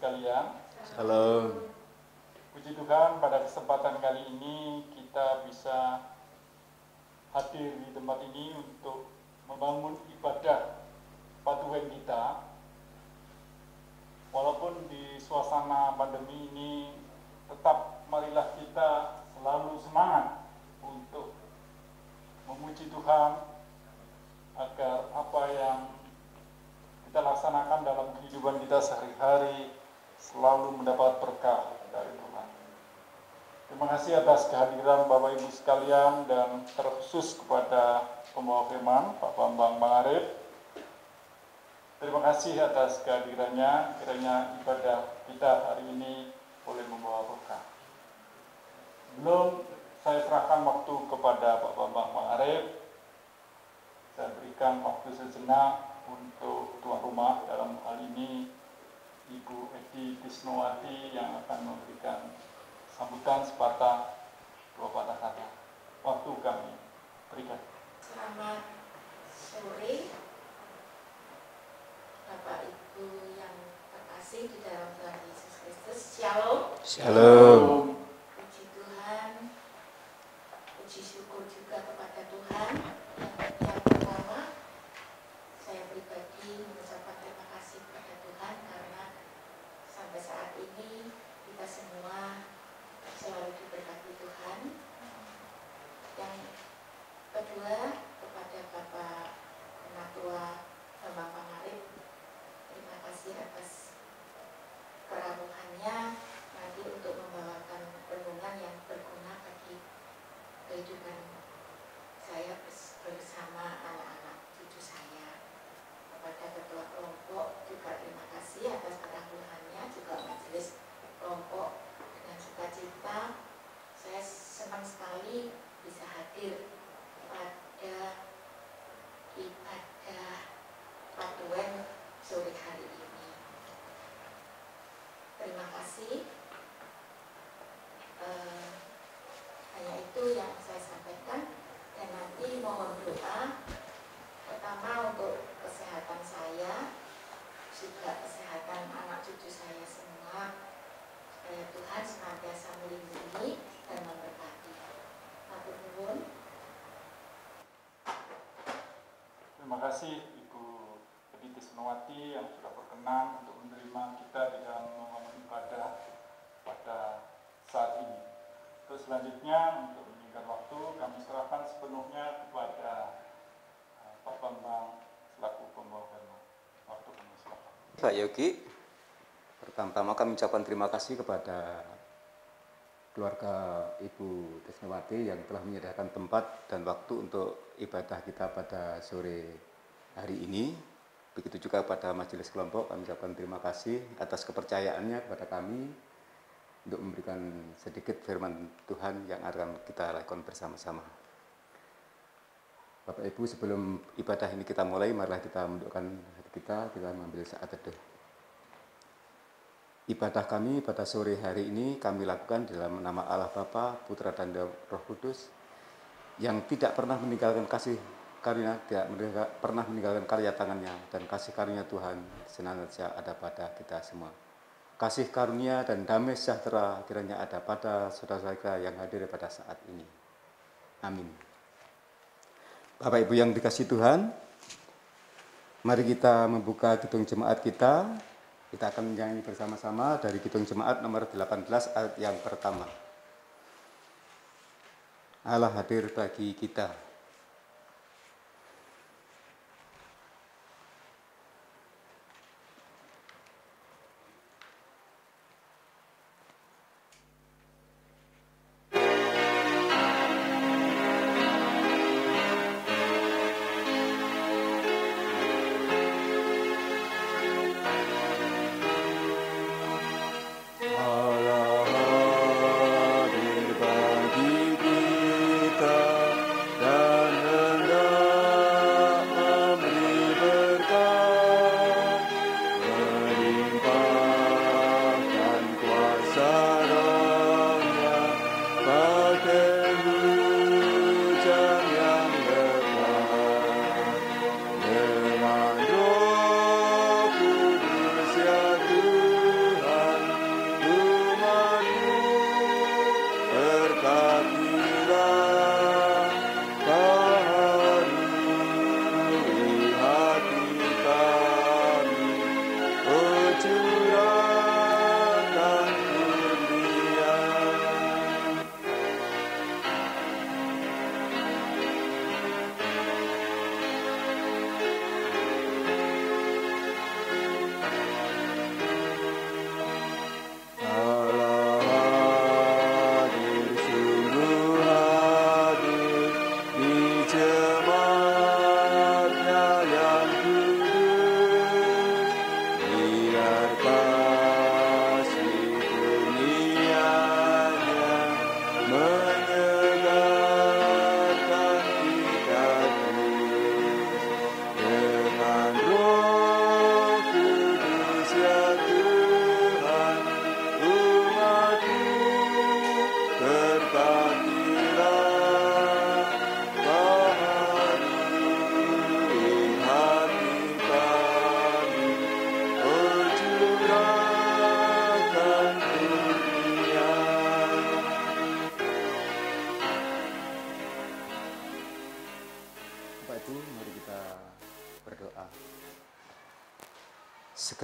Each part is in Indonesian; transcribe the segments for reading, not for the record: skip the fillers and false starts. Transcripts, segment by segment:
sekalian. Shalom. Puji Tuhan, pada kesempatan kali ini kita bisa hadir di tempat ini untuk membangun ibadah Tuhan kita. Walaupun di suasana pandemi ini, tetap marilah kita selalu semangat untuk memuji Tuhan agar apa yang kita laksanakan dalam kehidupan kita sehari-hari selalu mendapat berkah dari Tuhan. Terima kasih atas kehadiran Bapak Ibu sekalian dan terkhusus kepada pembawa firman Pak Bambang Mangarip. Terima kasih atas kehadirannya, kiranya ibadah kita hari ini boleh membawa berkah. Sebelum saya serahkan waktu kepada Pak Bambang Mangarip, saya berikan waktu sejenak untuk tuan rumah, dalam hal ini Ibu Edi Tisnowati yang akan memberikan sambutan sepatah dua patah kata. Waktu kami berikan. Selamat sore Bapak Ibu yang terkasih di dalam Tuhan Yesus Kristus. Shalom. Shalom. Puji Tuhan, puji syukur juga kepada Tuhan. Yang pertama, saya pribadi mengucapkan terima kasih kepada Tuhan karena sampai saat ini kita semua selalu diberkati Tuhan. Yang kedua, kepada Bapak Penatua Bambang Mangarip, terima kasih atas keraruhannya nanti untuk membawakan renungan yang berguna bagi kehidupan saya bersama anak-anak cucu saya. Kepada ketua kelompok juga terima kasih atas keraruhannya, juga majelis kelompok dengan sukacita. Saya senang sekali bisa hadir pada ibadah Paduan sore hari ini. Terima kasih. Hanya itu yang saya sampaikan, dan nanti mohon doa pertama untuk kesehatan saya, juga kesehatan anak cucu saya semua, supaya Tuhan senantiasa melindungi dan memberkati. Matur nuwun. Terima kasih Ibu Edi Tisnowati yang sudah berkenan untuk menerima kita di dalam membangun ibadah pada saat ini. Terus selanjutnya untuk menyingkat waktu, kami serahkan sepenuhnya kepada Pak Bambang selaku pembawa firman. Waktu kami serahkan. Pak Yogi, pertama kami ucapkan terima kasih kepada keluarga Ibu Tisnowati yang telah menyediakan tempat dan waktu untuk ibadah kita pada sore hari ini. Begitu juga pada majelis kelompok, kami ucapkan terima kasih atas kepercayaannya kepada kami untuk memberikan sedikit firman Tuhan yang akan kita lakukan bersama-sama. Bapak Ibu, sebelum ibadah ini kita mulai, marilah kita mendukkan hati kita mengambil saat teduh. Ibadah kami pada sore hari ini kami lakukan dalam nama Allah Bapa, Putra dan Roh Kudus yang tidak pernah meninggalkan kasih karunia, tidak pernah meninggalkan karya tangannya, dan kasih karunia Tuhan senantiasa ada pada kita semua. Kasih karunia dan damai sejahtera kiranya ada pada saudara-saudara yang hadir pada saat ini. Amin. Bapak Ibu yang dikasihi Tuhan, mari kita membuka kidung jemaat kita. Kita akan menyanyi bersama-sama dari kidung jemaat nomor 18 ayat yang pertama. Allah hadir bagi kita. Allah hadir bagi kita.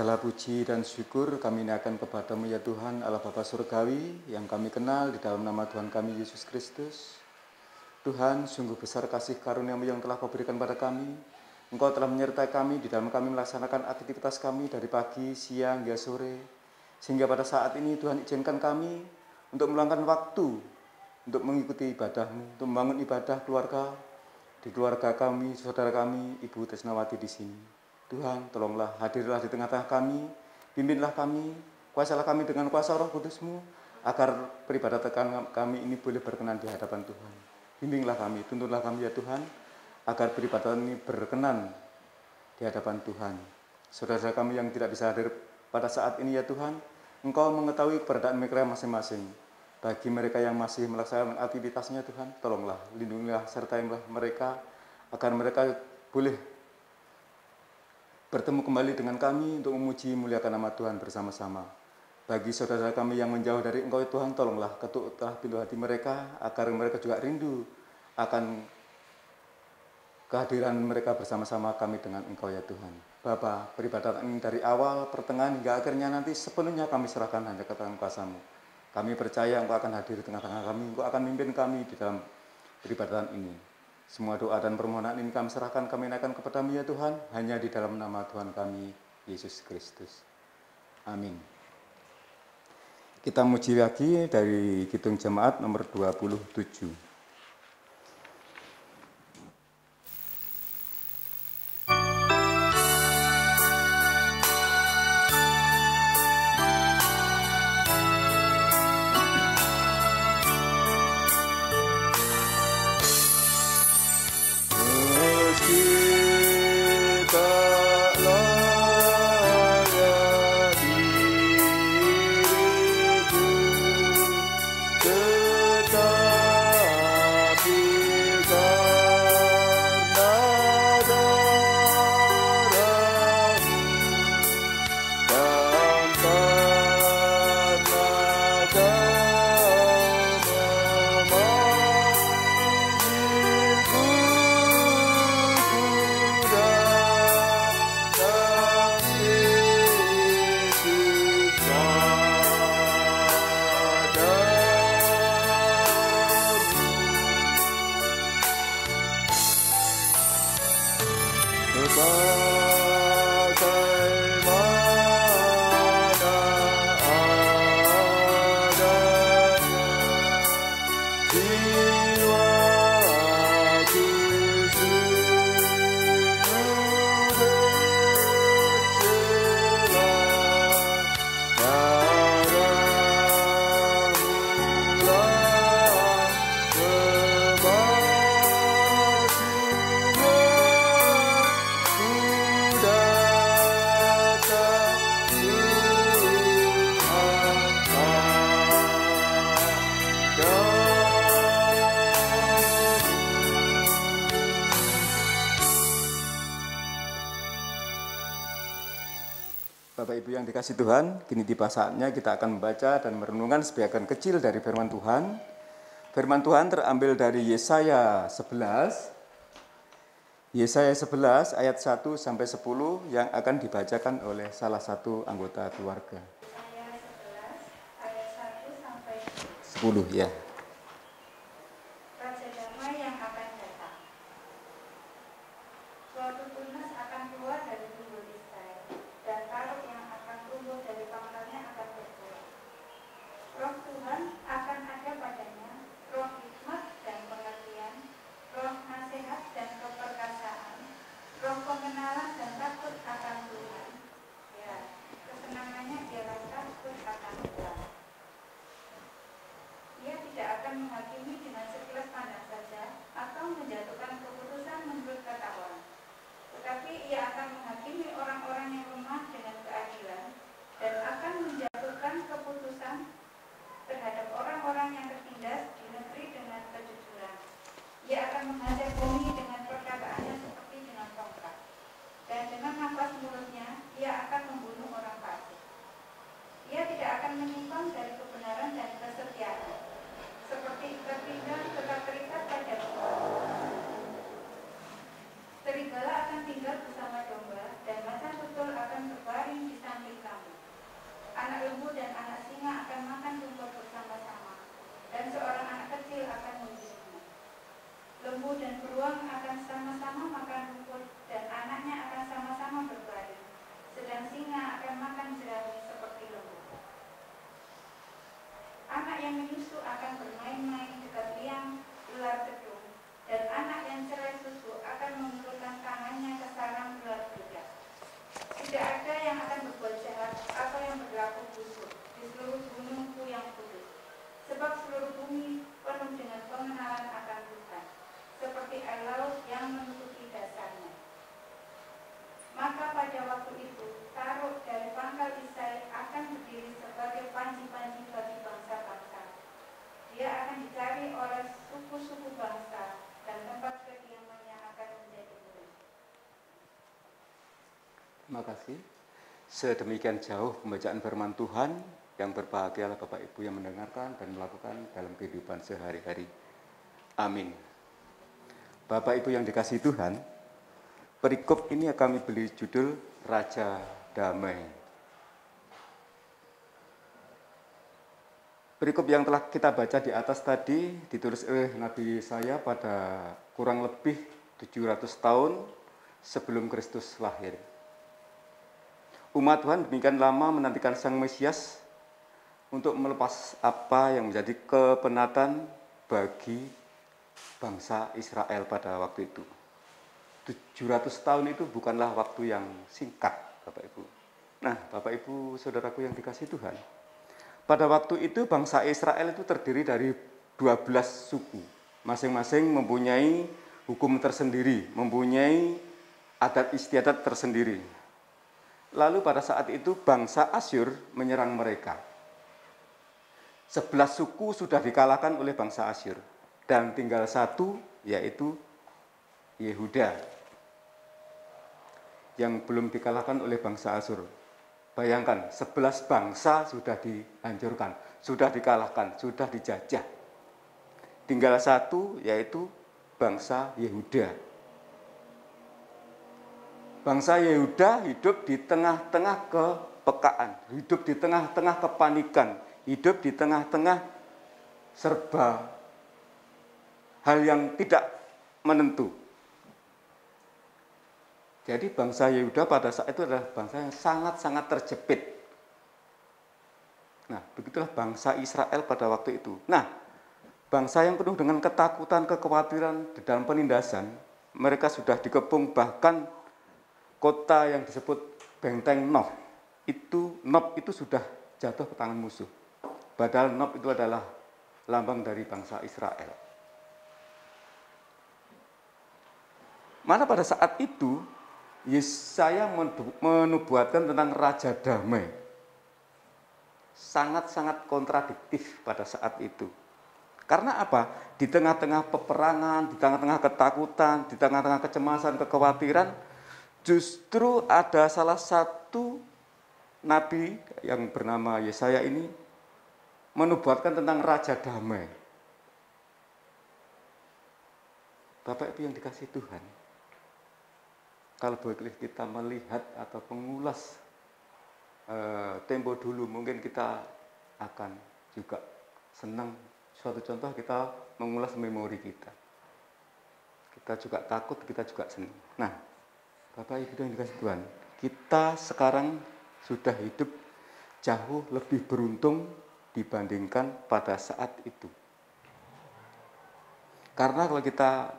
Segala puji dan syukur kami naikkan kepada-Mu ya Tuhan, Allah Bapa Surgawi, yang kami kenal di dalam nama Tuhan kami Yesus Kristus. Tuhan, sungguh besar kasih karunia-Mu yang telah Kau berikan pada kami. Engkau telah menyertai kami di dalam kami melaksanakan aktivitas kami dari pagi, siang, hingga sore. Sehingga pada saat ini Tuhan izinkan kami untuk meluangkan waktu untuk mengikuti ibadah-Mu, untuk membangun ibadah keluarga, di keluarga kami, saudara kami, Ibu Tresnawati di sini. Tuhan, tolonglah, hadirlah di tengah-tengah kami, pimpinlah kami, kuasalah kami dengan kuasa Roh Kudus-Mu, agar peribadatan kami ini boleh berkenan di hadapan Tuhan. Bimbinglah kami, tuntunlah kami ya Tuhan, agar peribadatan ini berkenan di hadapan Tuhan. Saudara kami yang tidak bisa hadir pada saat ini ya Tuhan, Engkau mengetahui keberadaan mereka masing-masing. Bagi mereka yang masih melaksanakan aktivitasnya Tuhan, tolonglah, lindungilah, sertailah mereka, agar mereka boleh bertemu kembali dengan kami untuk memuji muliakan nama Tuhan bersama-sama. Bagi saudara kami yang menjauh dari Engkau Tuhan, tolonglah ketuklah pintu hati mereka, agar mereka juga rindu akan kehadiran mereka bersama-sama kami dengan Engkau ya Tuhan. Bapa, peribadatan ini dari awal, pertengahan hingga akhirnya nanti sepenuhnya kami serahkan hanya ke tangan kuasa-Mu. Kami percaya Engkau akan hadir di tengah-tengah kami, Engkau akan memimpin kami di dalam peribadatan ini. Semua doa dan permohonan ini kami serahkan, kami naikkan kepada-Mu ya Tuhan, hanya di dalam nama Tuhan kami, Yesus Kristus. Amin. Kita muji lagi dari Kidung Jemaat nomor 27. Bapak Ibu yang dikasihi Tuhan, kini tiba saatnya kita akan membaca dan merenungkan sebagian kecil dari firman Tuhan. Firman Tuhan terambil dari Yesaya 11. Yesaya 11 ayat 1 sampai 10 yang akan dibacakan oleh salah satu anggota keluarga. Yesaya 11 ayat 1 sampai 10 ya. Raja damai yang akan datang. Suatu tunas akan keluar dari tubuh Israel, dan taruh yang akan tumbuh dari pangkalnya akan berbuah. Roh Tuhan akan ada padanya, roh hikmat dan pengertian, roh nasihat dan keperkasaan, roh pengenalan dan takut akan Tuhan. Ya, kesenangannya ialah takut akan Tuhan. Ia tidak subur di seluruh gunungku yang kudus. Sebab seluruh bumi penuh dengan pengenalan akan Tuhan, seperti air laut yang menutupi dasarnya. Maka pada waktu itu, Taruk dari pangkal Isai akan berdiri sebagai panji-panji bagi bangsa-bangsa. Dia akan dicari oleh suku-suku bangsa, dan tempat kediamannya akan menjadi mulia. Terima kasih. Sedemikian jauh pembacaan firman Tuhan, yang berbahagialah Bapak Ibu yang mendengarkan dan melakukan dalam kehidupan sehari-hari. Amin. Bapak Ibu yang dikasihi Tuhan, perikop ini kami beri judul Raja Damai. Perikop yang telah kita baca di atas tadi ditulis oleh Nabi Yesaya pada kurang lebih 700 tahun sebelum Kristus lahir. Umat Tuhan demikian lama menantikan Sang Mesias untuk melepas apa yang menjadi kepenatan bagi bangsa Israel pada waktu itu. 700 tahun itu bukanlah waktu yang singkat, Bapak Ibu. Nah, Bapak Ibu, saudaraku yang dikasihi Tuhan, pada waktu itu bangsa Israel itu terdiri dari 12 suku. Masing-masing mempunyai hukum tersendiri, mempunyai adat istiadat tersendiri. Lalu pada saat itu bangsa Asyur menyerang mereka. 11 suku sudah dikalahkan oleh bangsa Asyur. Dan tinggal satu, yaitu Yehuda, yang belum dikalahkan oleh bangsa Asyur. Bayangkan, 11 bangsa sudah dihancurkan, sudah dikalahkan, sudah dijajah. Tinggal satu, yaitu bangsa Yehuda. Bangsa Yehuda hidup di tengah-tengah kepekaan, hidup di tengah-tengah kepanikan, hidup di tengah-tengah serba hal yang tidak menentu. Jadi bangsa Yehuda pada saat itu adalah bangsa yang sangat-sangat terjepit. Nah, begitulah bangsa Israel pada waktu itu. Nah, bangsa yang penuh dengan ketakutan, kekhawatiran di dalam penindasan, mereka sudah dikepung, bahkan kota yang disebut Benteng Nob itu sudah jatuh ke tangan musuh. Padahal Nob itu adalah lambang dari bangsa Israel. Mana pada saat itu Yesaya menubuatkan tentang Raja Damai. Sangat-sangat kontradiktif pada saat itu. Karena apa? Di tengah-tengah peperangan, di tengah-tengah ketakutan, di tengah-tengah kecemasan, kekhawatiran, justru ada salah satu nabi yang bernama Yesaya ini menubuatkan tentang Raja Damai. Bapak Ibu yang dikasihi Tuhan, kalau boleh kita melihat atau mengulas tempo dulu, mungkin kita akan juga senang. Suatu contoh, kita mengulas memori kita. Kita juga takut, kita juga senang. Nah, Bapak Ibu yang dikasihi Tuhan, kita sekarang sudah hidup jauh lebih beruntung dibandingkan pada saat itu. Karena kalau kita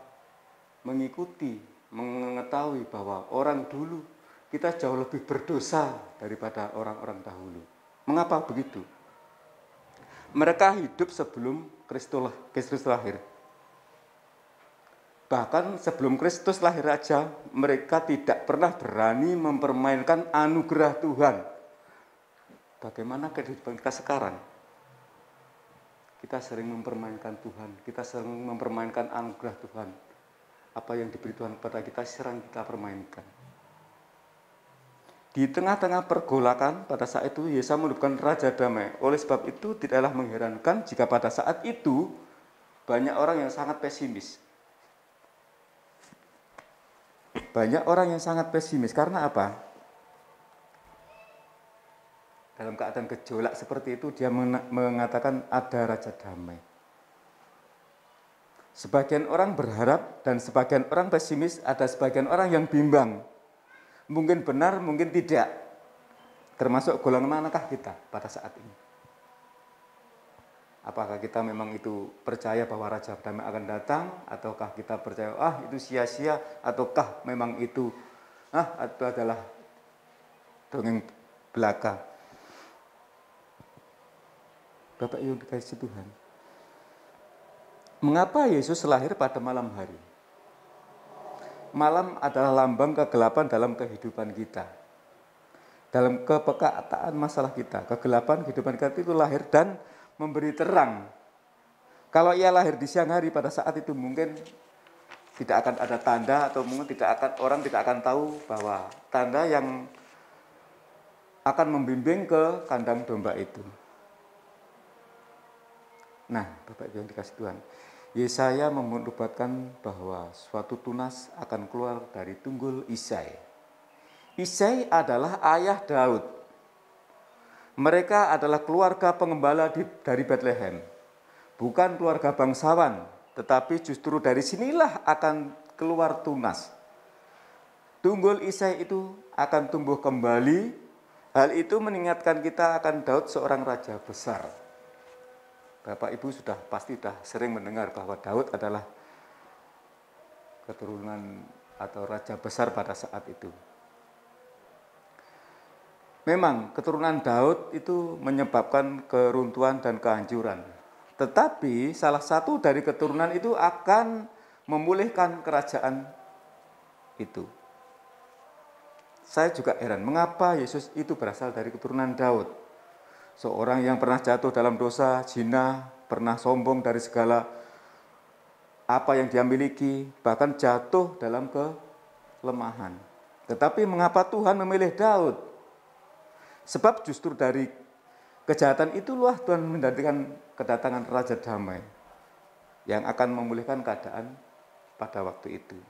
mengikuti, mengetahui bahwa orang dulu kita jauh lebih berdosa daripada orang-orang dahulu. Mengapa begitu? Mereka hidup sebelum Kristus lahir. Bahkan sebelum Kristus lahir aja, mereka tidak pernah berani mempermainkan anugerah Tuhan. Bagaimana kehidupan kita sekarang? Kita sering mempermainkan Tuhan, kita sering mempermainkan anugerah Tuhan. Apa yang diberi Tuhan kepada kita sering kita permainkan. Di tengah-tengah pergolakan pada saat itu Yesaya menubuatkan Raja Damai. Oleh sebab itu tidaklah mengherankan jika pada saat itu banyak orang yang sangat pesimis. Banyak orang yang sangat pesimis. Karena apa? Dalam keadaan gejolak seperti itu dia mengatakan ada Raja Damai. Sebagian orang berharap dan sebagian orang pesimis, ada sebagian orang yang bimbang. Mungkin benar, mungkin tidak. Termasuk golongan manakah kita pada saat ini? Apakah kita memang itu percaya bahwa Raja Damai akan datang, ataukah kita percaya itu sia-sia, ataukah memang itu adalah dongeng belaka. Bapak Ibu dikasih Tuhan. Mengapa Yesus lahir pada malam hari? Malam adalah lambang kegelapan dalam kehidupan kita. Dalam kepekataan masalah kita, kegelapan kehidupan kita itu lahir dan memberi terang. Kalau ia lahir di siang hari, pada saat itu mungkin tidak akan ada tanda, atau mungkin orang tidak akan tahu bahwa tanda yang akan membimbing ke kandang domba itu. Nah, Bapak Ibu yang dikasih Tuhan, Yesaya menubuatkan bahwa suatu tunas akan keluar dari tunggul Isai. Isai adalah ayah Daud. Mereka adalah keluarga pengembala dari Bethlehem. Bukan keluarga bangsawan, tetapi justru dari sinilah akan keluar tunas. Tunggul Isai itu akan tumbuh kembali. Hal itu mengingatkan kita akan Daud seorang raja besar. Bapak Ibu pasti sudah sering mendengar bahwa Daud adalah keturunan atau raja besar pada saat itu. Memang keturunan Daud itu menyebabkan keruntuhan dan kehancuran. Tetapi salah satu dari keturunan itu akan memulihkan kerajaan itu. Saya juga heran, mengapa Yesus itu berasal dari keturunan Daud? Seorang yang pernah jatuh dalam dosa, zina, pernah sombong dari segala apa yang dia miliki, bahkan jatuh dalam kelemahan. Tetapi mengapa Tuhan memilih Daud? Sebab justru dari kejahatan itulah Tuhan mendatangkan kedatangan Raja Damai yang akan memulihkan keadaan pada waktu itu.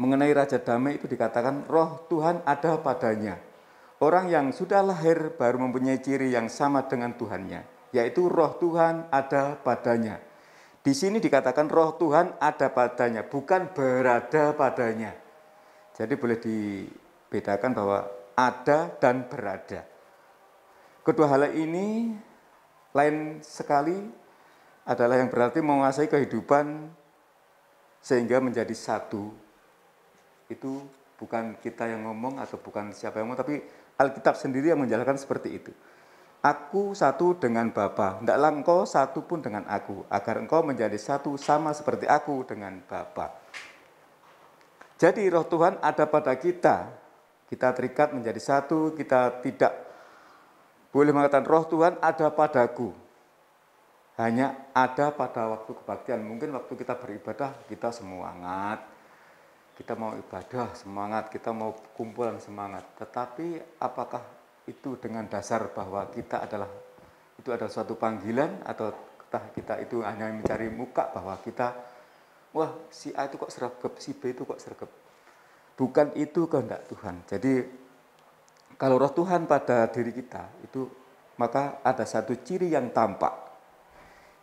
Mengenai Raja Damai itu dikatakan roh Tuhan ada padanya. Orang yang sudah lahir baru mempunyai ciri yang sama dengan Tuhannya, yaitu roh Tuhan ada padanya. Di sini dikatakan roh Tuhan ada padanya, bukan berada padanya. Jadi boleh dibedakan bahwa ada dan berada. Kedua hal ini lain sekali adalah yang berarti menguasai kehidupan sehingga menjadi satu. Itu bukan kita yang ngomong atau bukan siapa yang ngomong, tapi Alkitab sendiri yang menjelaskan seperti itu. Aku satu dengan Bapa, hendaklah engkau satu pun dengan aku, agar engkau menjadi satu sama seperti aku dengan Bapa. Jadi roh Tuhan ada pada kita. Kita terikat menjadi satu, kita tidak boleh mengatakan roh Tuhan ada padaku. Hanya ada pada waktu kebaktian. Mungkin waktu kita beribadah, kita semangat. Kita mau ibadah semangat, kita mau kumpulan semangat. Tetapi apakah itu dengan dasar bahwa kita adalah suatu panggilan, atau kita itu hanya mencari muka bahwa kita, wah si A itu kok sregep, si B itu kok sregep. Bukan itu kehendak Tuhan. Jadi kalau roh Tuhan pada diri kita itu, maka ada satu ciri yang tampak,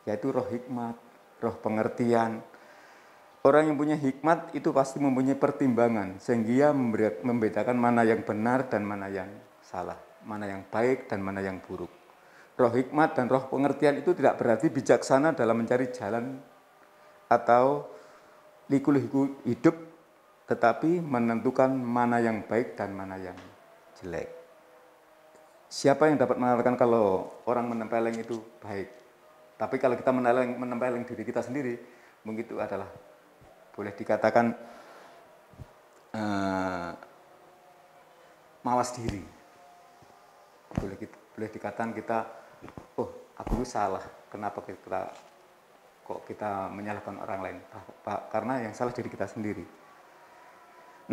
yaitu roh hikmat, roh pengertian. Orang yang punya hikmat itu pasti mempunyai pertimbangan, sehingga membedakan mana yang benar dan mana yang salah, mana yang baik dan mana yang buruk. Roh hikmat dan roh pengertian itu tidak berarti bijaksana dalam mencari jalan atau liku-liku hidup, tetapi menentukan mana yang baik dan mana yang jelek. Siapa yang dapat mengatakan kalau orang menempeleng itu baik? Tapi kalau kita menempeleng diri kita sendiri, mungkin itu adalah boleh dikatakan mawas diri. Boleh dikatakan kita, oh aku salah, kenapa kita menyalahkan orang lain? Karena yang salah diri kita sendiri.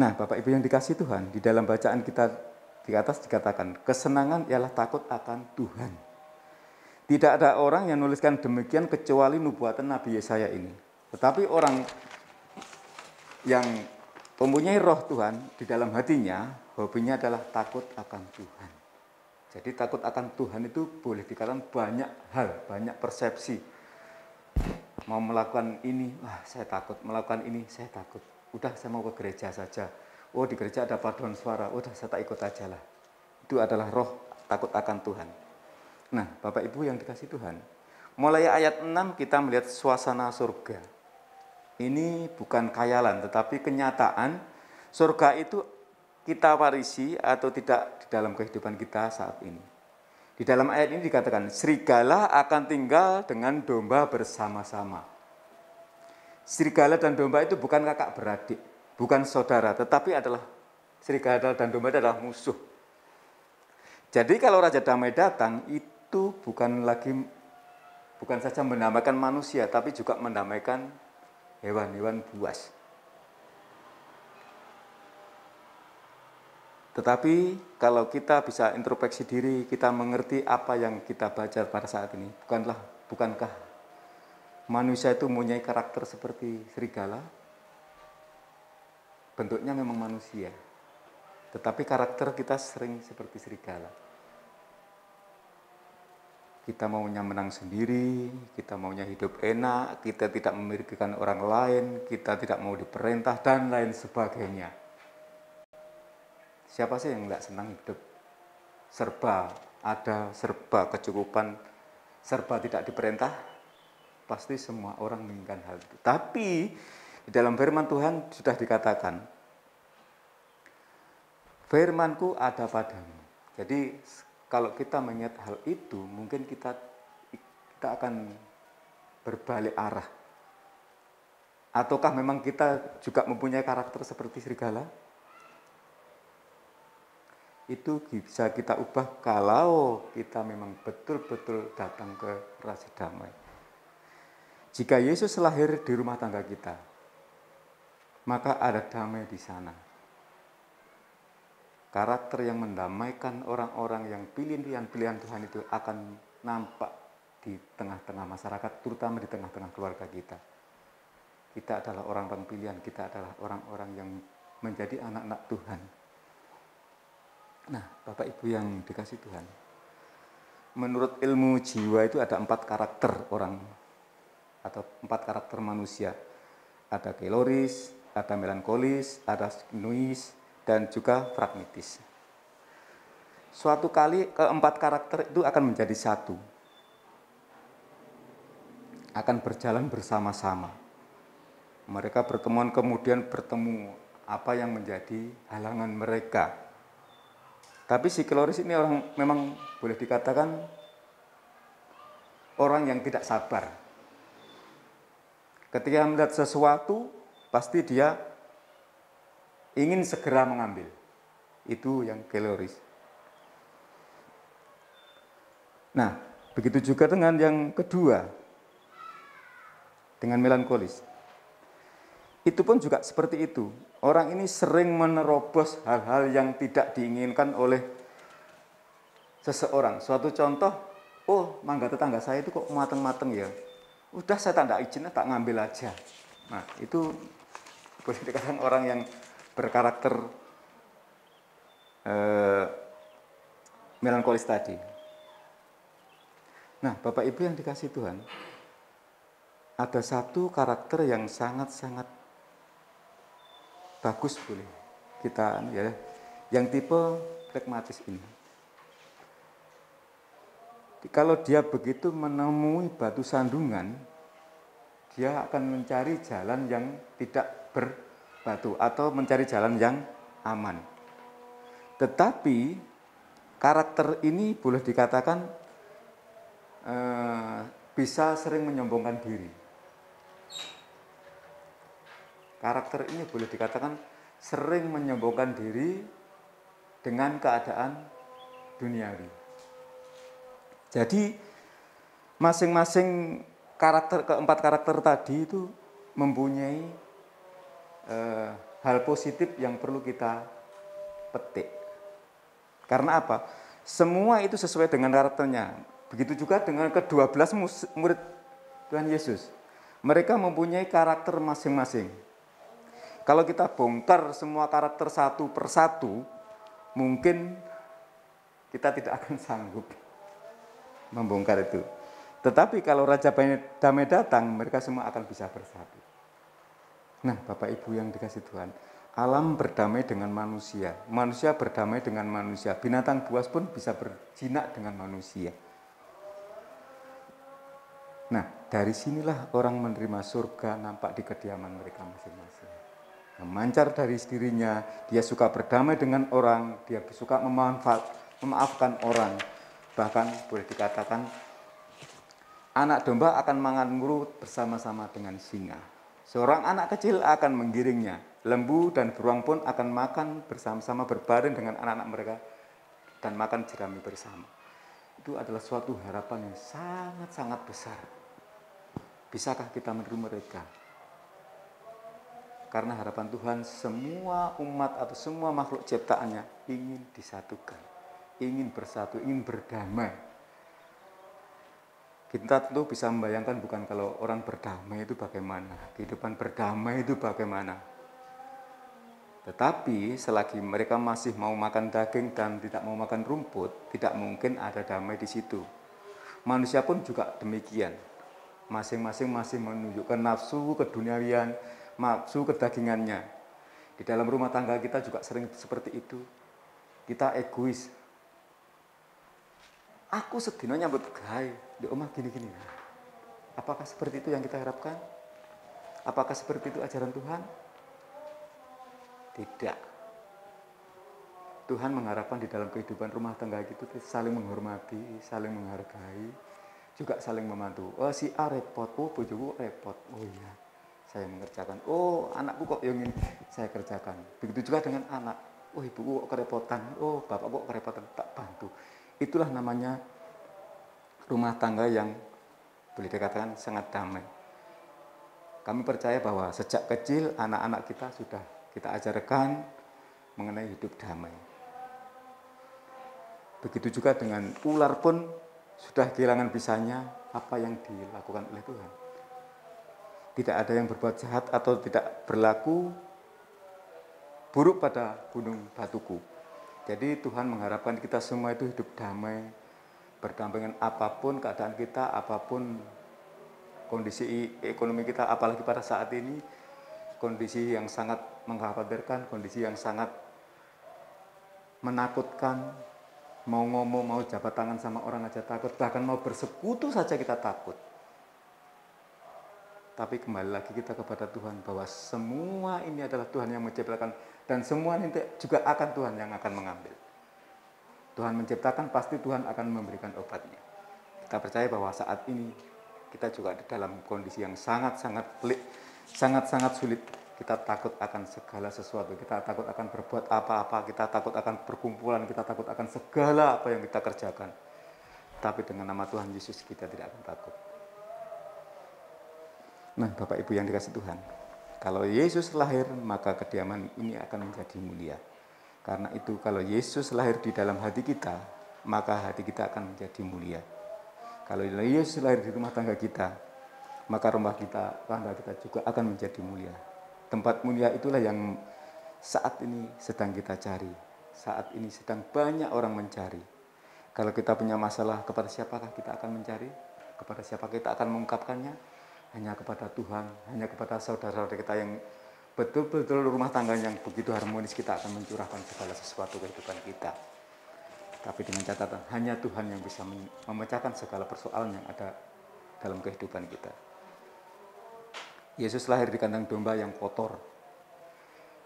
Nah, Bapak Ibu yang dikasihi Tuhan, di dalam bacaan kita di atas dikatakan, kesenangan ialah takut akan Tuhan. Tidak ada orang yang menuliskan demikian kecuali nubuatan Nabi Yesaya ini. Tetapi orang yang mempunyai roh Tuhan di dalam hatinya, hobinya adalah takut akan Tuhan. Jadi takut akan Tuhan itu boleh dikatakan banyak hal, banyak persepsi. Mau melakukan ini, wah saya takut. Melakukan ini, saya takut. Udah saya mau ke gereja saja. Oh di gereja ada paduan suara, udah saya tak ikut aja lah. Itu adalah roh takut akan Tuhan. Nah Bapak Ibu yang dikasihi Tuhan, mulai ayat 6 kita melihat suasana surga. Ini bukan khayalan, tetapi kenyataan surga itu kita warisi atau tidak di dalam kehidupan kita saat ini. Di dalam ayat ini dikatakan, serigala akan tinggal dengan domba bersama-sama. Serigala dan domba itu bukan kakak beradik, bukan saudara, tetapi adalah serigala dan domba adalah musuh. Jadi kalau Raja Damai datang, itu bukan saja mendamaikan manusia, tapi juga mendamaikan hewan-hewan buas. Tetapi kalau kita bisa introspeksi diri, kita mengerti apa yang kita baca pada saat ini. Bukankah manusia itu mempunyai karakter seperti serigala? Bentuknya memang manusia. Tetapi karakter kita sering seperti serigala. Kita maunya menang sendiri, kita maunya hidup enak, kita tidak memikirkan orang lain, kita tidak mau diperintah, dan lain sebagainya. Siapa sih yang nggak senang hidup serba ada, serba kecukupan, serba tidak diperintah? Pasti semua orang menginginkan hal itu. Tapi di dalam firman Tuhan sudah dikatakan, firman-Ku ada padamu. Jadi kalau kita mengingat hal itu, mungkin kita akan berbalik arah. Ataukah memang kita juga mempunyai karakter seperti serigala? Itu bisa kita ubah kalau kita memang betul-betul datang ke Raja Damai. Jika Yesus lahir di rumah tangga kita, maka ada damai di sana. Karakter yang mendamaikan orang-orang yang pilihan-pilihan Tuhan itu akan nampak di tengah-tengah masyarakat, terutama di tengah-tengah keluarga kita. Kita adalah orang-orang pilihan, kita adalah orang-orang yang menjadi anak-anak Tuhan. Nah, Bapak Ibu yang dikasih Tuhan, menurut ilmu jiwa itu ada 4 karakter orang, atau 4 karakter manusia. Ada keloris, ada melankolis, ada nuis, dan juga pragmatis. Suatu kali ke-4 karakter itu akan menjadi satu, akan berjalan bersama-sama. Mereka bertemuan kemudian bertemu apa yang menjadi halangan mereka. Tapi si keloris ini orang memang boleh dikatakan orang yang tidak sabar. Ketika melihat sesuatu, pasti dia ingin segera mengambil. Itu yang keloris. Nah, begitu juga dengan yang kedua, dengan melankolis. Itu pun juga seperti itu. Orang ini sering menerobos hal-hal yang tidak diinginkan oleh seseorang. Suatu contoh, oh mangga tetangga saya itu kok mateng-mateng ya. Udah saya tak izin, tak ngambil aja. Nah itu boleh dikatakan orang yang berkarakter melankolis tadi. Nah Bapak Ibu yang dikasih Tuhan, ada satu karakter yang sangat-sangat bagus boleh kita ya, yang tipe pragmatis ini. Kalau dia begitu menemui batu sandungan, dia akan mencari jalan yang tidak berbatu atau mencari jalan yang aman. Tetapi karakter ini boleh dikatakan bisa sering menyombongkan diri. Karakter ini boleh dikatakan sering menyombongkan diri dengan keadaan duniawi. Jadi masing-masing ke-4 karakter tadi itu mempunyai hal positif yang perlu kita petik. Karena apa? Semua itu sesuai dengan karakternya. Begitu juga dengan ke-12 murid Tuhan Yesus. Mereka mempunyai karakter masing-masing. Kalau kita bongkar semua karakter satu persatu, mungkin kita tidak akan sanggup membongkar itu. Tetapi kalau Raja Damai datang, mereka semua akan bisa bersatu. Nah, Bapak Ibu yang dikasih Tuhan, alam berdamai dengan manusia, manusia berdamai dengan manusia, binatang buas pun bisa berjinak dengan manusia. Nah, dari sinilah orang menerima surga nampak di kediaman mereka masing-masing. Memancar dari dirinya, dia suka berdamai dengan orang, dia suka memaafkan orang. Bahkan boleh dikatakan anak domba akan menganggur bersama-sama dengan singa. Seorang anak kecil akan menggiringnya. Lembu dan beruang pun akan makan bersama-sama berbaring dengan anak-anak mereka dan makan jerami bersama. Itu adalah suatu harapan yang sangat-sangat besar. Bisakah kita meniru mereka? Karena harapan Tuhan semua umat atau semua makhluk ciptaannya ingin disatukan, ingin bersatu, ingin berdamai. Kita tentu bisa membayangkan bukan kalau orang berdamai itu bagaimana, kehidupan berdamai itu bagaimana. Tetapi selagi mereka masih mau makan daging dan tidak mau makan rumput, tidak mungkin ada damai di situ. Manusia pun juga demikian. Masing-masing masih menunjukkan nafsu keduniawian, nafsu kedagingannya. Di dalam rumah tangga kita juga sering seperti itu. Kita egois. Aku sedina nyambut gawe di omah gini-gini. Apakah seperti itu yang kita harapkan? Apakah seperti itu ajaran Tuhan? Tidak. Tuhan mengharapkan di dalam kehidupan rumah tangga itu saling menghormati, saling menghargai, juga saling membantu. Oh si A repot, oh bojoku repot. Oh iya, saya mengerjakan. Oh anakku kok yang ini saya kerjakan. Begitu juga dengan anak. Oh ibuku kok kerepotan. Oh bapakku kok kerepotan, tak bantu. Itulah namanya rumah tangga yang boleh dikatakan sangat damai. Kami percaya bahwa sejak kecil anak-anak kita sudah kita ajarkan mengenai hidup damai. Begitu juga dengan ular pun sudah kehilangan bisanya apa yang dilakukan oleh Tuhan. Tidak ada yang berbuat jahat atau tidak berlaku buruk pada gunung batuku. Jadi Tuhan mengharapkan kita semua itu hidup damai, berdampingan apapun keadaan kita, apapun kondisi ekonomi kita, apalagi pada saat ini, kondisi yang sangat mengkhawatirkan, kondisi yang sangat menakutkan, mau ngomong, mau jabat tangan sama orang aja takut, bahkan mau bersekutu saja kita takut. Tapi kembali lagi kita kepada Tuhan bahwa semua ini adalah Tuhan yang menciptakan dan semua ini juga akan Tuhan yang akan mengambil. Tuhan menciptakan, pasti Tuhan akan memberikan obatnya. Kita percaya bahwa saat ini kita juga di dalam kondisi yang sangat-sangat pelik, sangat-sangat sulit. Kita takut akan segala sesuatu, kita takut akan berbuat apa-apa, kita takut akan perkumpulan, kita takut akan segala apa yang kita kerjakan. Tapi dengan nama Tuhan Yesus kita tidak akan takut. Nah, Bapak Ibu yang dikasihi Tuhan, kalau Yesus lahir, maka kediaman ini akan menjadi mulia. Karena itu kalau Yesus lahir di dalam hati kita, maka hati kita akan menjadi mulia. Kalau Yesus lahir di rumah tangga kita, maka rumah tangga kita juga akan menjadi mulia. Tempat mulia itulah yang saat ini sedang kita cari. Saat ini sedang banyak orang mencari. Kalau kita punya masalah, kepada siapakah kita akan mencari? Kepada siapa kita akan mengungkapkannya? Hanya kepada Tuhan, hanya kepada saudara-saudara kita yang betul-betul rumah tangga yang begitu harmonis, kita akan mencurahkan segala sesuatu kehidupan kita. Tapi dengan catatan, hanya Tuhan yang bisa memecahkan segala persoalan yang ada dalam kehidupan kita. Yesus lahir di kandang domba yang kotor.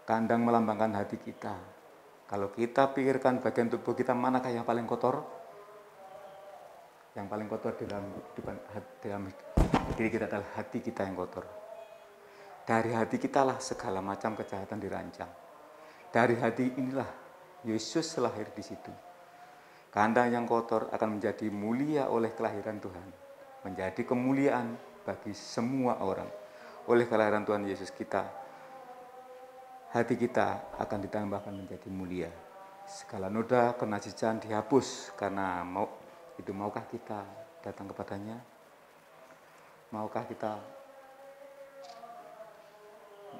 Kandang melambangkan hati kita. Kalau kita pikirkan bagian tubuh kita manakah yang paling kotor? Yang paling kotor dalam diri kita adalah hati kita yang kotor. Dari hati kita lah segala macam kejahatan dirancang. Dari hati inilah Yesus lahir di situ. Kandang yang kotor akan menjadi mulia oleh kelahiran Tuhan. Menjadi kemuliaan bagi semua orang. Oleh kelahiran Tuhan Yesus kita, hati kita akan ditambahkan menjadi mulia. Segala noda kenajisan dihapus karena maukah kita datang kepadanya? Maukah kita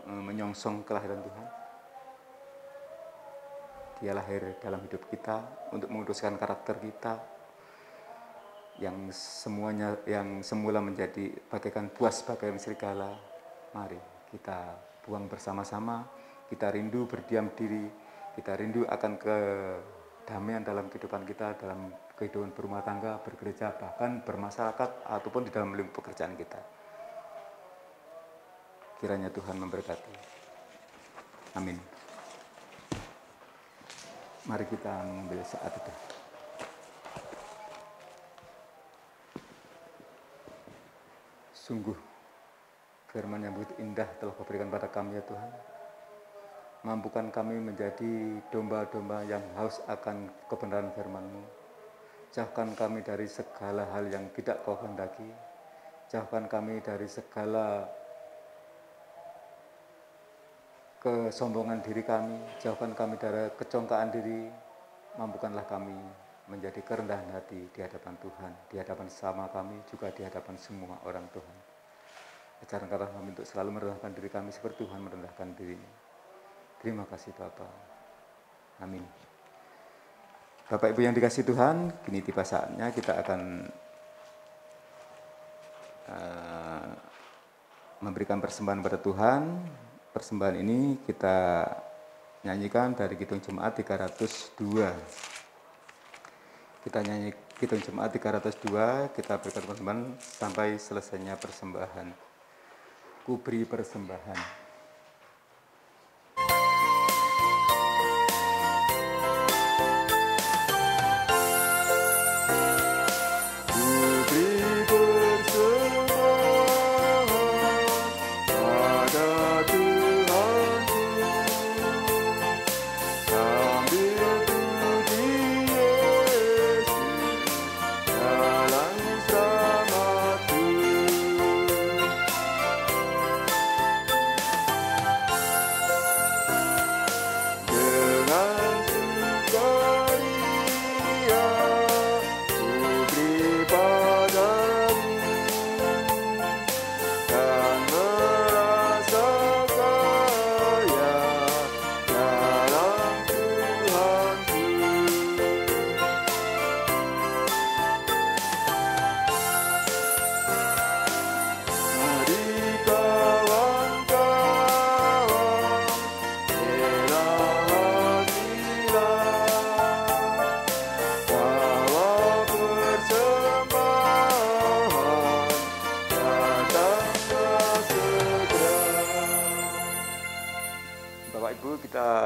menyongsong kelahiran Tuhan? Dia lahir dalam hidup kita untuk menguduskan karakter kita yang semula menjadi bagaikan buas bagaikan serigala. Mari kita buang bersama-sama, kita rindu berdiam diri, kita rindu akan kedamaian dalam kehidupan kita, dalam kehidupan berumah tangga, bergereja, bahkan bermasyarakat ataupun di dalam lingkup pekerjaan kita. Kiranya Tuhan memberkati. Amin. Mari kita mengambil saat itu. Sungguh firman yang begitu indah telah Kau berikan pada kami ya Tuhan. Mampukan kami menjadi domba-domba yang haus akan kebenaran firman-Mu. Jauhkan kami dari segala hal yang tidak Kau kehendaki. Jauhkan kami dari segala kesombongan diri kami. Jauhkan kami dari kecongkaan diri. Mampukanlah kami menjadi kerendahan hati di hadapan Tuhan, di hadapan sama kami, juga di hadapan semua orang Tuhan. Ajarkanlah kami untuk selalu merendahkan diri kami seperti Tuhan merendahkan diri-Nya. Terima kasih Bapa. Amin. Bapak Ibu yang dikasihi Tuhan, kini tiba saatnya kita akan memberikan persembahan pada Tuhan. Persembahan ini kita nyanyikan dari Kidung Jemaat 302. Kita nyanyi Kidung Jemaat 302, kita berikan persembahan sampai selesainya persembahan. Ku beri persembahan.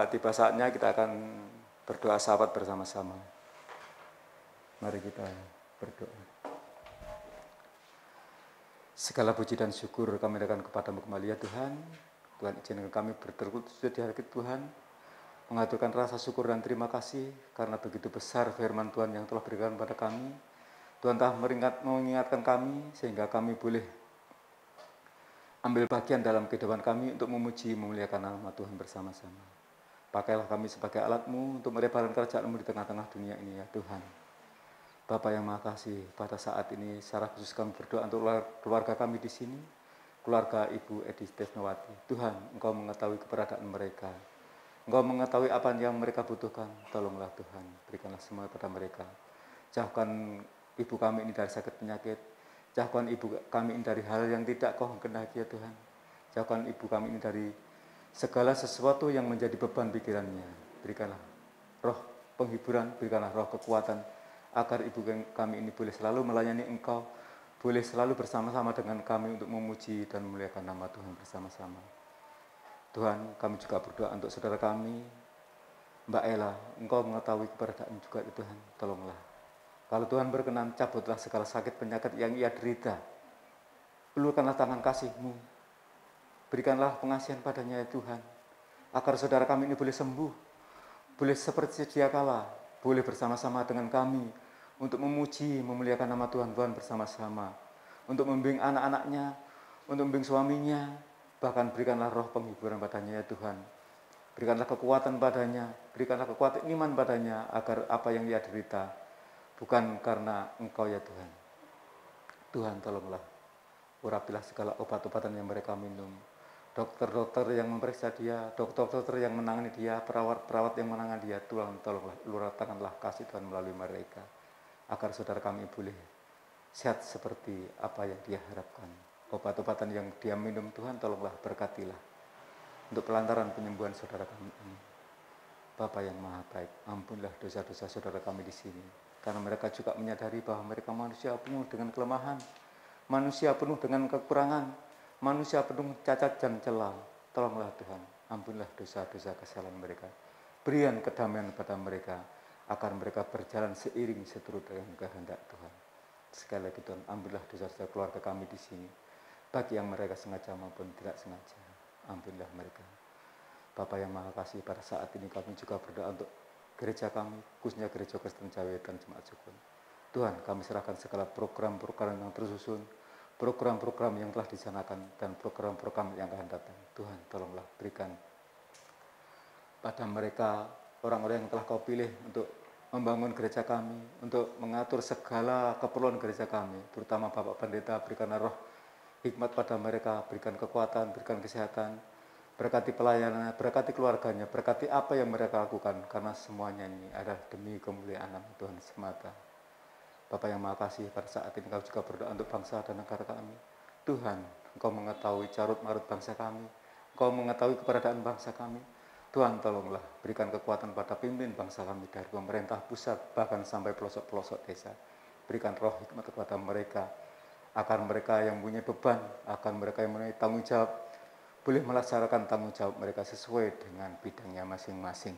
Tiba saatnya kita akan berdoa sahabat bersama-sama. Mari kita berdoa. Segala puji dan syukur kami akan kepada-Mu kembali ya Tuhan. Tuhan izinkan kami berterucut di hadirat Tuhan, mengaturkan rasa syukur dan terima kasih karena begitu besar firman Tuhan yang telah berikan pada kami. Tuhan telah mengingatkan kami sehingga kami boleh ambil bagian dalam kehidupan kami untuk memuji memuliakan nama Tuhan bersama-sama. Pakailah kami sebagai alat-Mu untuk merebahkan kerajaan-Mu di tengah-tengah dunia ini ya Tuhan. Bapa yang Maha Kasih, pada saat ini secara khusus kami berdoa untuk keluarga kami di sini, keluarga Ibu Edi Desnawati. Tuhan, Engkau mengetahui keberadaan mereka. Engkau mengetahui apa yang mereka butuhkan. Tolonglah Tuhan, berikanlah semua kepada mereka. Jauhkan ibu kami ini dari sakit penyakit. Jauhkan ibu kami ini dari hal yang tidak Kau kehendaki ya Tuhan. Jauhkan ibu kami ini dari segala sesuatu yang menjadi beban pikirannya. Berikanlah roh penghiburan, berikanlah roh kekuatan, agar ibu kami ini boleh selalu melayani Engkau, boleh selalu bersama-sama dengan kami untuk memuji dan memuliakan nama Tuhan bersama-sama. Tuhan, kami juga berdoa untuk saudara kami, Mbak Ella. Engkau mengetahui keberadaan juga ya Tuhan, tolonglah. Kalau Tuhan berkenan, cabutlah segala sakit penyakit yang ia derita. Ulurkanlah tangan kasih-Mu. Berikanlah pengasihan padanya ya Tuhan, agar saudara kami ini boleh sembuh, boleh seperti sedia kala, boleh bersama-sama dengan kami untuk memuji, memuliakan nama Tuhan bersama-sama, untuk membimbing anak-anaknya, untuk membimbing suaminya, bahkan berikanlah roh penghiburan padanya ya Tuhan. Berikanlah kekuatan padanya, berikanlah kekuatan iman padanya, agar apa yang ia derita, bukan karena Engkau ya Tuhan. Tuhan tolonglah, urapilah segala obat-obatan yang mereka minum. Dokter-dokter yang memeriksa dia, dokter-dokter yang menangani dia, perawat-perawat yang menangani dia, Tuhan tolonglah, lurahkanlah kasih Tuhan melalui mereka, agar saudara kami boleh sehat seperti apa yang dia harapkan. Obat-obatan yang dia minum, Tuhan tolonglah berkatilah, untuk pelantaran penyembuhan saudara kami ini. Bapa yang Maha Baik, ampunilah dosa-dosa saudara kami di sini, karena mereka juga menyadari bahwa mereka manusia penuh dengan kelemahan, manusia penuh dengan kekurangan, manusia penuh cacat dan celah. Tolonglah Tuhan, ampunilah dosa-dosa kesalahan mereka. Berikan kedamaian pada mereka, agar mereka berjalan seiring seturut dengan kehendak Tuhan. Sekali lagi Tuhan, ampunilah dosa-dosa keluarga kami di sini. bagi yang mereka sengaja maupun tidak sengaja. Ampunilah mereka. Bapa yang Maha Kasih, pada saat ini kami juga berdoa untuk gereja kami, khususnya Gereja Kristen Jawetan Jemaat Sukun. Tuhan, kami serahkan segala program-program yang tersusun, program-program yang telah dicanangkan, dan program-program yang akan datang. Tuhan, tolonglah berikan pada mereka orang-orang yang telah Kau pilih untuk membangun gereja kami, untuk mengatur segala keperluan gereja kami, terutama Bapak Pendeta, berikanlah roh hikmat pada mereka, berikan kekuatan, berikan kesehatan, berkati pelayanannya, berkati keluarganya, berkati apa yang mereka lakukan, karena semuanya ini adalah demi kemuliaan nama Tuhan semata. Bapa yang Maha Kasih, pada saat ini Kau juga berdoa untuk bangsa dan negara kami. Tuhan, Engkau mengetahui carut marut bangsa kami, Engkau mengetahui keberadaan bangsa kami. Tuhan, tolonglah berikan kekuatan pada pimpin bangsa kami dari pemerintah pusat bahkan sampai pelosok-pelosok desa. Berikan roh hikmat kepada mereka, agar mereka yang punya beban, agar mereka yang mempunyai tanggung jawab boleh melaksanakan tanggung jawab mereka sesuai dengan bidangnya masing-masing.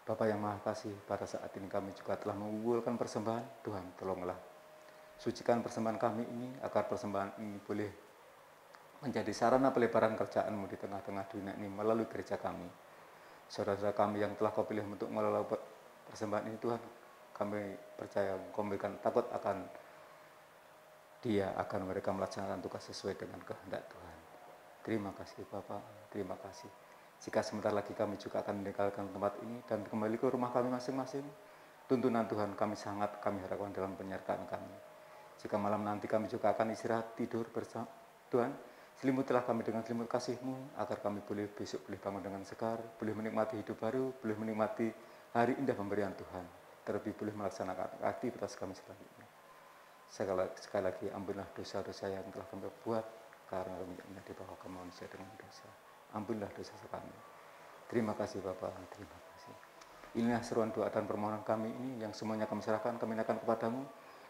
Bapa yang Maha Kasih, pada saat ini kami juga telah mengumpulkan persembahan. Tuhan, tolonglah sucikan persembahan kami ini, agar persembahan ini boleh menjadi sarana pelebaran kerjaan-Mu di tengah-tengah dunia ini melalui gereja kami. Saudara-saudara kami yang telah Kau pilih untuk mengelola persembahan ini, Tuhan, kami percaya Kau memberikan takut akan dia, akan mereka melaksanakan tugas sesuai dengan kehendak Tuhan. Terima kasih Bapak, terima kasih. Jika sebentar lagi kami juga akan meninggalkan tempat ini dan kembali ke rumah kami masing-masing, tuntunan Tuhan kami harapkan dalam penyertaan kami. Jika malam nanti kami juga akan istirahat tidur bersama Tuhan, selimutilah kami dengan selimut kasih-Mu, agar kami besok boleh bangun dengan segar, boleh menikmati hidup baru, boleh menikmati hari indah pemberian Tuhan, terlebih boleh melaksanakan aktivitas kami selanjutnya. Sekali lagi ampunilah dosa-dosa yang telah kami buat, karena kami di bawah manusia dengan dosa. Ampunilah dosa kami. Terima kasih Bapa, terima kasih. Inilah seruan doa dan permohonan kami ini yang semuanya kami serahkan, kami naikkan kepadamu.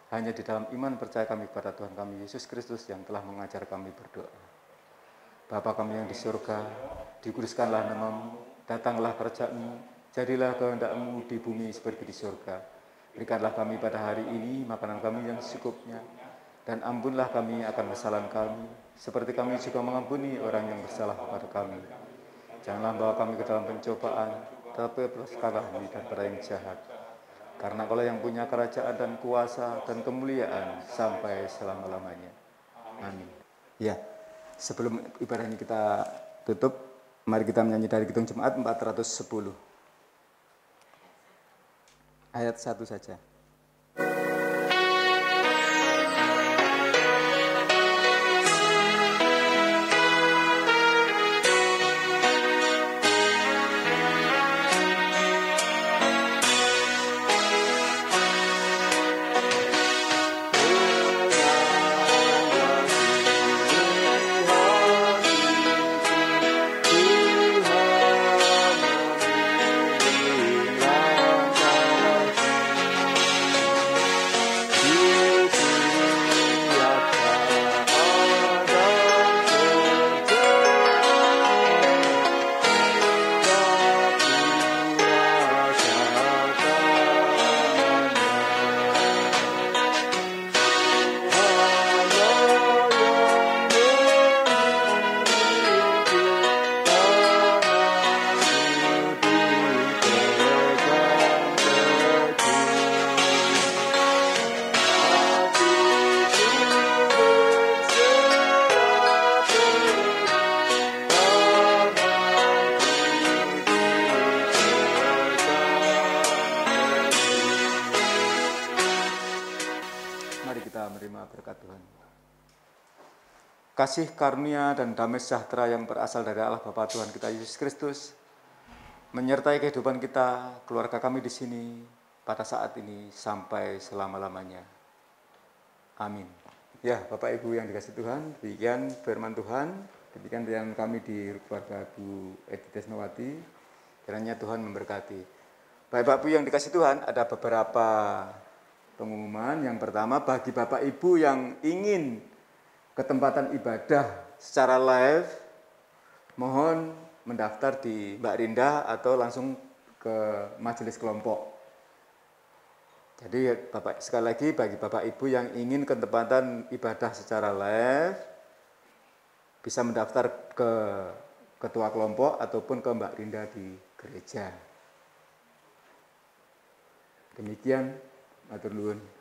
Hanya di dalam iman percaya kami kepada Tuhan kami Yesus Kristus yang telah mengajar kami berdoa. Bapa kami yang di surga, dikuduskanlah nama-Mu, datanglah kerajaan-Mu, jadilah kehendak-Mu di bumi seperti di surga. Berikanlah kami pada hari ini makanan kami yang secukupnya, dan ampunlah kami akan kesalahan kami, seperti kami juga mengampuni orang yang bersalah kepada kami. Janganlah bawa kami ke dalam pencobaan, tetapi bebaskanlah kami daripada yang jahat. Karena Kaulah yang punya kerajaan dan kuasa dan kemuliaan sampai selama-lamanya. Amin. Ya, sebelum ibadah ini kita tutup, mari kita menyanyi dari Kidung Jemaat 410. Ayat 1 saja. Kasih karunia dan damai sejahtera yang berasal dari Allah Bapa Tuhan kita Yesus Kristus menyertai kehidupan kita, keluarga kami di sini pada saat ini sampai selama-lamanya. Amin. Ya, Bapak Ibu yang dikasihi Tuhan, demikian firman Tuhan, demikian pelayanan kami di keluarga Bu Edi Desnawati. Kiranya Tuhan memberkati. Bapak Ibu yang dikasihi Tuhan, ada beberapa pengumuman. Yang pertama, bagi Bapak Ibu yang ingin ketempatan ibadah secara live, mohon mendaftar di Mbak Rinda atau langsung ke majelis kelompok. Jadi Bapak, sekali lagi bagi Bapak Ibu yang ingin ketempatan ibadah secara live, bisa mendaftar ke ketua kelompok ataupun ke Mbak Rinda di gereja. Demikian, matur nuwun.